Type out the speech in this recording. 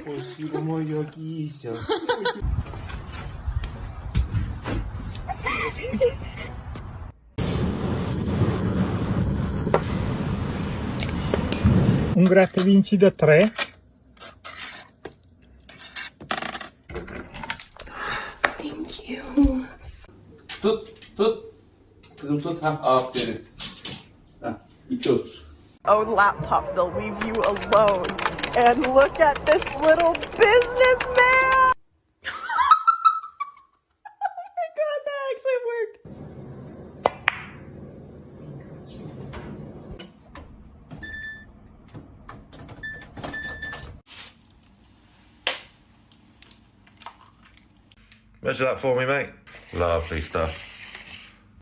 Спасибо, моя кися. Un grattavinci da 3. Thank you. Tut. Kızım tut. Ha, aferin. Ha, 2.30. Oh, laptop, they'll leave you alone. And look at this little businessman! Oh my god, that actually worked. Measure that for me, mate. Lovely stuff.